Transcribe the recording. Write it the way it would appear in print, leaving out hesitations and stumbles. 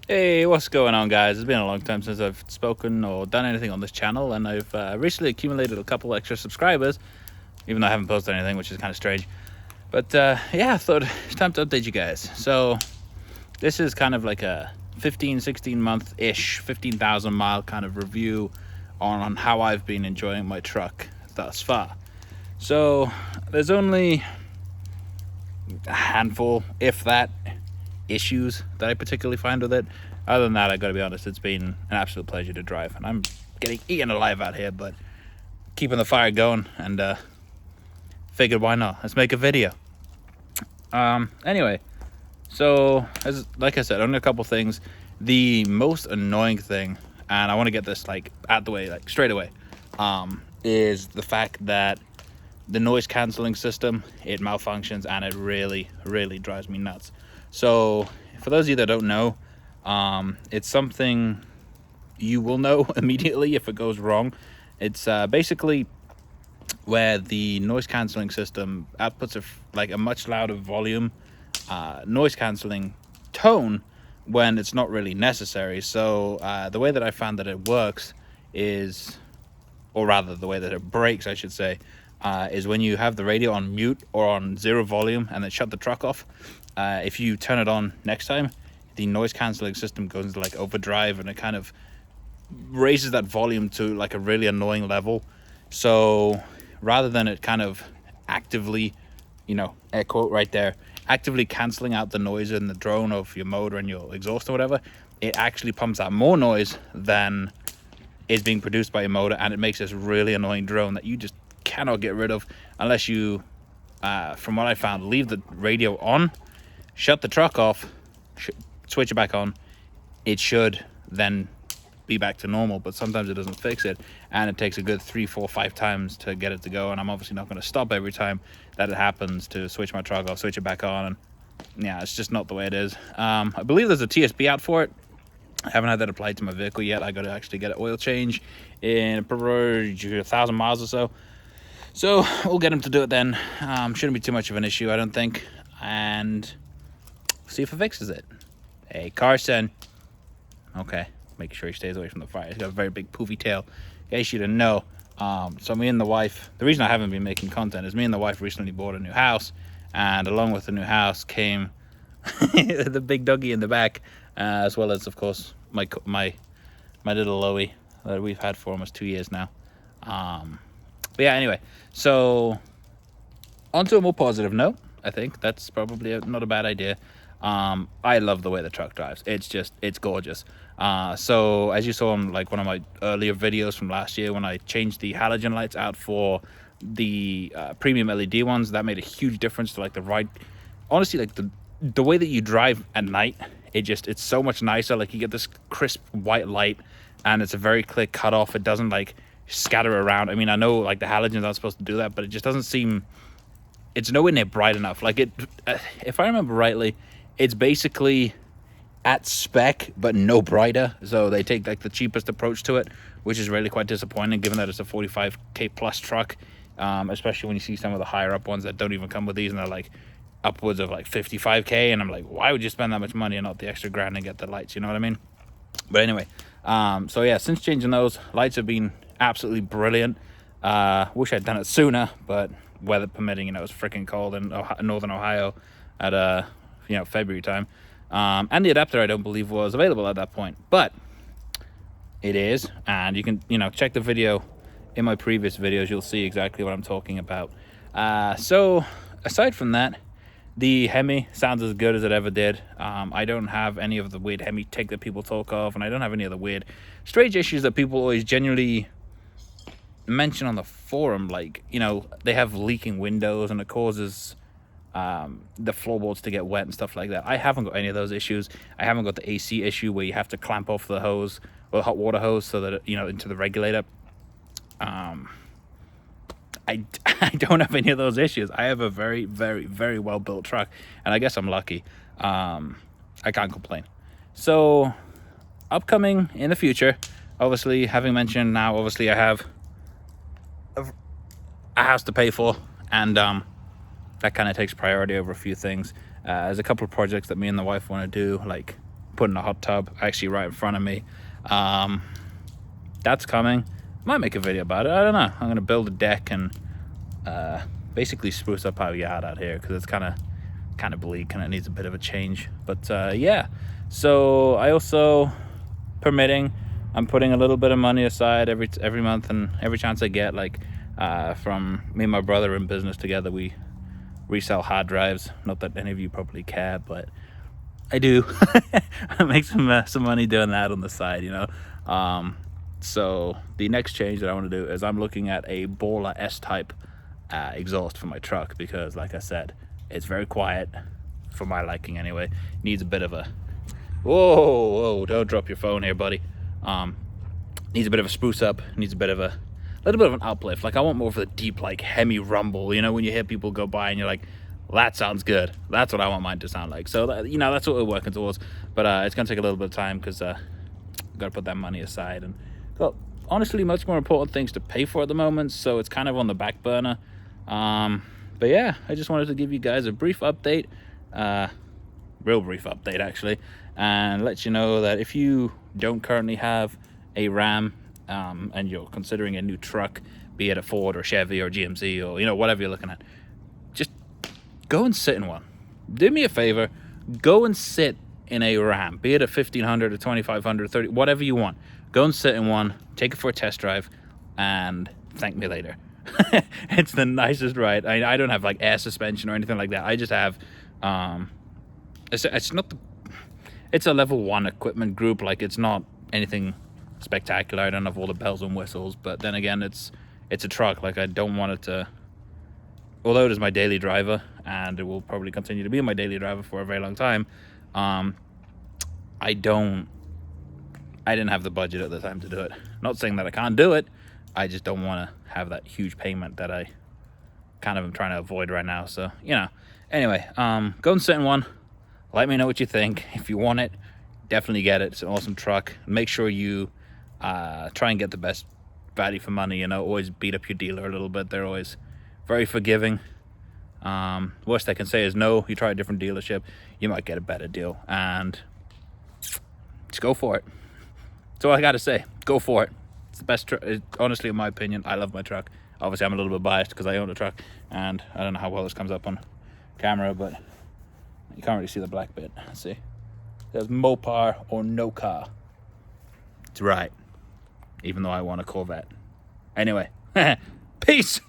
Hey, what's going on, guys? It's been a long time since I've spoken or done anything on this channel, and I've recently accumulated a couple extra subscribers, even though I haven't posted anything, which is kind of strange. But yeah, I thought it's time to update you guys. So this is kind of like a 15, 16 month-ish, 15,000 mile kind of review on how I've been enjoying my truck thus far. So there's only a handful, if that, issues that I particularly find with it. Other than that, I gotta be honest, it's been an absolute pleasure to drive, and I'm getting eaten alive out here, but keeping the fire going, and figured why not? Let's make a video. Anyway, so like I said, only a couple things. The most annoying thing, and I want to get this like out the way, like straight away, is the fact that the noise canceling system, it malfunctions, and it really drives me nuts. So for those of you that don't know, it's something you will know immediately if it goes wrong. It's basically where the noise cancelling system outputs a much louder volume noise cancelling tone when it's not really necessary. So the way that I found that it works is, or rather the way that it breaks, I should say, is when you have the radio on mute or on zero volume and then shut the truck off. If you turn it on next time, the noise cancelling system goes into like overdrive, and it kind of raises that volume to like a really annoying level. So rather than it kind of actively, air quote right there, actively cancelling out the noise in the drone of your motor and your exhaust or whatever, it actually pumps out more noise than is being produced by your motor, and it makes this really annoying drone that you just cannot get rid of unless you, from what I found, leave the radio on, shut the truck off, switch it back on. It should then be back to normal, but sometimes it doesn't fix it, and it takes a good 3, 4, 5 times to get it to go. And I'm obviously not going to stop every time that it happens to switch my truck off, switch it back on, and yeah, it's just not the way it is. I believe there's a TSB out for it. I haven't had that applied to my vehicle yet. I got to actually get an oil change in probably 1,000 miles or so. So we'll get him to do it then. Shouldn't be too much of an issue, I don't think. And see if it fixes it. Hey, Carson. Okay, make sure he stays away from the fire. He's got a very big poofy tail. In case you didn't know. So me and the wife, the reason I haven't been making content is me and the wife recently bought a new house. And along with the new house came the big doggy in the back, as well as, of course, my little Loey that we've had for almost 2 years now. But yeah, anyway, so onto a more positive note. I think that's probably not a bad idea. I love the way the truck drives. It's gorgeous. So as you saw in like one of my earlier videos from last year, when I changed the halogen lights out for the premium LED ones, that made a huge difference to like the ride. Honestly, like the way that you drive at night, it's so much nicer. Like you get this crisp white light, and it's a very clear cutoff. It doesn't like scatter around. I mean, I know like the halogens aren't supposed to do that, but it just doesn't seem, it's nowhere near bright enough. Like it, if I remember rightly, it's basically at spec but no brighter. So they take like the cheapest approach to it, which is really quite disappointing given that it's a 45k plus truck, especially when you see some of the higher up ones that don't even come with these, and they're like upwards of like 55k, and I'm like, why would you spend that much money and not the extra grand and get the lights, you know what I mean? But anyway, so yeah, since changing those, lights have been absolutely brilliant. Wish I'd done it sooner, but weather permitting, it was freaking cold in northern Ohio at February time, and the adapter I don't believe was available at that point, but it is, and you can check the video in my previous videos. You'll see exactly what I'm talking about. So aside from that, the Hemi sounds as good as it ever did. I don't have any of the weird Hemi tick that people talk of, and I don't have any of the weird strange issues that people always genuinely mention on the forum. Like, they have leaking windows and it causes the floorboards to get wet and stuff like that. I haven't got any of those issues. I haven't got the AC issue where you have to clamp off the hose or the hot water hose so that it, into the regulator. I don't have any of those issues. I have a very, very, very well built truck, and I guess I'm lucky. I can't complain. So upcoming in the future, obviously, having mentioned now, obviously I have a house to pay for, and that kind of takes priority over a few things. There's a couple of projects that me and the wife want to do, like put in a hot tub actually right in front of me. That's coming. Might make a video about it. I don't know. I'm gonna build a deck and basically spruce up our yard out here because it's kind of bleak and it needs a bit of a change. But yeah, so I also, permitting, I'm putting a little bit of money aside every month, and every chance I get, like from me and my brother in business together, we resell hard drives. Not that any of you probably care, but I do. I make some money doing that on the side, you know. So the next change that I want to do is I'm looking at a Baller S-type exhaust for my truck, because like I said, it's very quiet for my liking anyway. Needs a bit of a whoa, don't drop your phone here, buddy. Needs a bit of a spruce up, needs a little bit of an uplift. Like I want more of a deep, like Hemi rumble, you know, when you hear people go by and you're like, well, that sounds good. That's what I want mine to sound like. So that, you know, that's what we're working towards. But it's gonna take a little bit of time because I've got to put that money aside, and got honestly much more important things to pay for at the moment, so it's kind of on the back burner. But yeah, I just wanted to give you guys a brief update, real brief update actually, and let you know that if you don't currently have a Ram and you're considering a new truck, be it a Ford or Chevy or GMC or, you know, whatever you're looking at, just go and sit in one. Do me a favor, go and sit in a Ram, be it a 1500, a 2500, 30, whatever you want. Go and sit in one, take it for a test drive, and thank me later. It's the nicest ride. I don't have like air suspension or anything like that. I just have it's a level 1 equipment group. Like, it's not anything spectacular. I don't have all the bells and whistles, but then again, it's a truck. Like, I don't want it to, although it is my daily driver and it will probably continue to be my daily driver for a very long time, I didn't have the budget at the time to do it. Not saying that I can't do it, I just don't want to have that huge payment that I kind of am trying to avoid right now. So, you know, anyway, go and sit in one. Let me know what you think. If you want it, definitely get it. It's an awesome truck. Make sure you try and get the best value for money. You know, always beat up your dealer a little bit. They're always very forgiving. Worst I can say is no. You try a different dealership, you might get a better deal, and just go for it. That's all I gotta say. Go for it. It's the best truck. Honestly, in my opinion, I love my truck. Obviously, I'm a little bit biased because I own a truck, and I don't know how well this comes up on camera, but you can't really see the black bit. Let's see. There's Mopar or no car. It's right. Even though I want a Corvette. Anyway, peace.